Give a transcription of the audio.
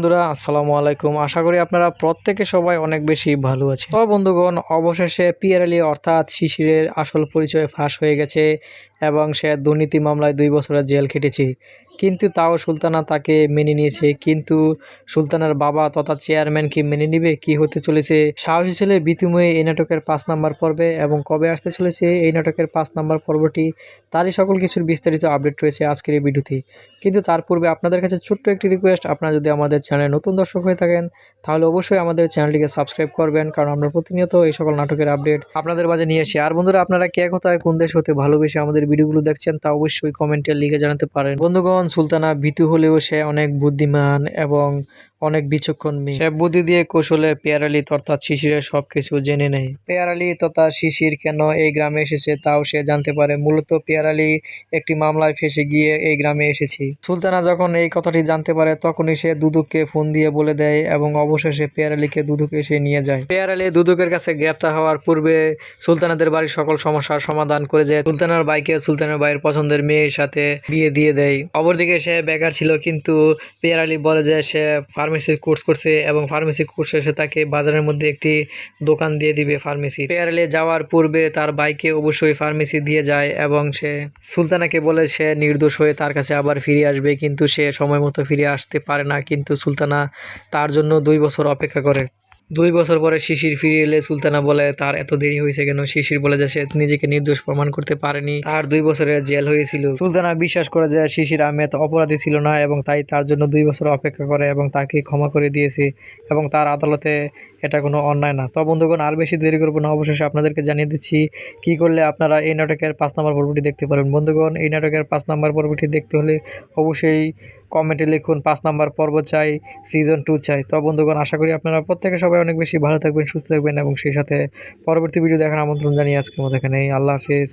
বন্ধুরা, আসসালামু আলাইকুম। আশা করি আপনারা প্রত্যেকে সবাই অনেক বেশি ভালো আছে। তো বন্ধুগণ, অবশেষে পিয়ার আলী অর্থাৎ শিশিরের আসল পরিচয় ফাঁস হয়ে গেছে এবং সে দুর্নীতি মামলায় 2 বছরের জেল খেটেছে। কিন্তু তাও সুলতানা তাকে মেনে নিয়েছে। কিন্তু সুলতানার বাবা তথা চেয়ারম্যান কি মেনে নিবে? কি হতে চলেছে সাহসী ছেলে বিতুময়ে এই নাটকের 5 নাম্বার পর্বে এবং কবে আসতে চলেছে এই নাটকের 5 নাম্বার পর্বটি, তারই সকল কিছুর বিস্তারিত আপডেট রয়েছে আজকের এই ভিডিওতে। কিন্তু তার পূর্বে আপনাদের কাছে ছোট্ট একটি রিকোয়েস্ট, আপনারা যদি আমাদের চ্যানেলে নতুন দর্শক হয়ে থাকেন তাহলে অবশ্যই আমাদের চ্যানেলটিকে সাবস্ক্রাইব করবেন, কারণ আমরা প্রতিনিয়ত এই সকল নাটকের আপডেট আপনাদের মাঝে নিয়ে আসি। আর বন্ধুরা, আপনারা কে কোথায় কোন দেশ হতে ভালোবেসে আমাদের ভিডিওগুলো দেখছেন তা অবশ্যই কমেন্টে লিখে জানাতে পারেন। বন্ধুগণ, সুলতানা ভীতু হলেও সে অনেক বুদ্ধিমান এবং অনেক বিচক্ষণ মেয়ে। সে বুদ্ধি দিয়ে কৌশলে পেয়ার আলী অর্থাৎ শিশিরের সবকিছু জেনে নেয়। পেয়ার আলী তথা শিশির কেন এই গ্রামে এসেছে তাও সে জানতে পারে। মূলত পেয়ার আলী একটি মামলায় ফেঁসে গিয়ে এই গ্রামে এসেছি। সুলতানা যখন এই কথাটি জানতে পারে তখনই সে দুদুককে ফোন দিয়ে বলে দেয় এবং অবশেষে পেয়ার আলীকে দুদুক এসে নিয়ে যায়। পেয়ার আলী দুদুকের কাছে গ্রেপ্তার হওয়ার পূর্বে সুলতানাদের বাড়ির সকল সমস্যার সমাধান করে যায়। সুলতানার ভাইকে সুলতানের ভাইয়ের পছন্দের মেয়ের সাথে বিয়ে দিয়ে দেয়। অপরদিকে সে বেকার ছিল, কিন্তু পেয়ার আলী বলে যে সে ফার্মেসির কোর্স করছে এবং ফার্মেসি কোর্স শেষে তাকে বাজারের মধ্যে একটি দোকান দিয়ে দিবে ফার্মেসি। পেয়ার আলী যাওয়ার পূর্বে তার ভাইকে অবশ্যই ফার্মেসি দিয়ে যায় এবং সে সুলতানাকে বলে সে নির্দোষ হয়ে তার কাছে আবার ফিরে আসবে, কিন্তু সে সময় মতো ফিরে আসতে পারে না। কিন্তু সুলতানা তার জন্য 2 বছর অপেক্ষা করে। 2 বছর পরে শিশির ফিরে এলে সুলতানা বলে তার এত দেরি হয়েছে কেন। শিশির বলে যে সে নিজেকে নির্দোষ প্রমাণ করতে পারেনি, তার 2 বছরের জেল হয়েছিল। সুলতানা বিশ্বাস করে যে শিশির আহমেদ অপরাধী ছিল না এবং তাই তার জন্য 2 বছর অপেক্ষা করে এবং তাকে ক্ষমা করে দিয়েছে এবং তার আদালতে এটা কোনো অন্যায় না। তো বন্ধুগণ, আর বেশি দেরি করবো না, অবশেষে আপনাদেরকে জানিয়ে দিচ্ছি কি করলে আপনারা এই নাটকের 5 নম্বর পর্বটি দেখতে পারেন। বন্ধুগণ, এই নাটকের 5 নম্বর পর্বটি দেখতে হলে অবশ্যই কমেন্টে লিখুন 5 নাম্বার পর্ব চাই, সিজন 2 চাই। তো বন্ধুগণ, আশা করি আপনারা প্রত্যেকে সবাই অনেক বেশি ভালো থাকবেন, সুস্থ থাকবেন এবং সেই সাথে পরবর্তী ভিডিও দেখার আমন্ত্রণ জানিয়ে আজকের মতো এখানেই। আল্লাহ হাফিজ।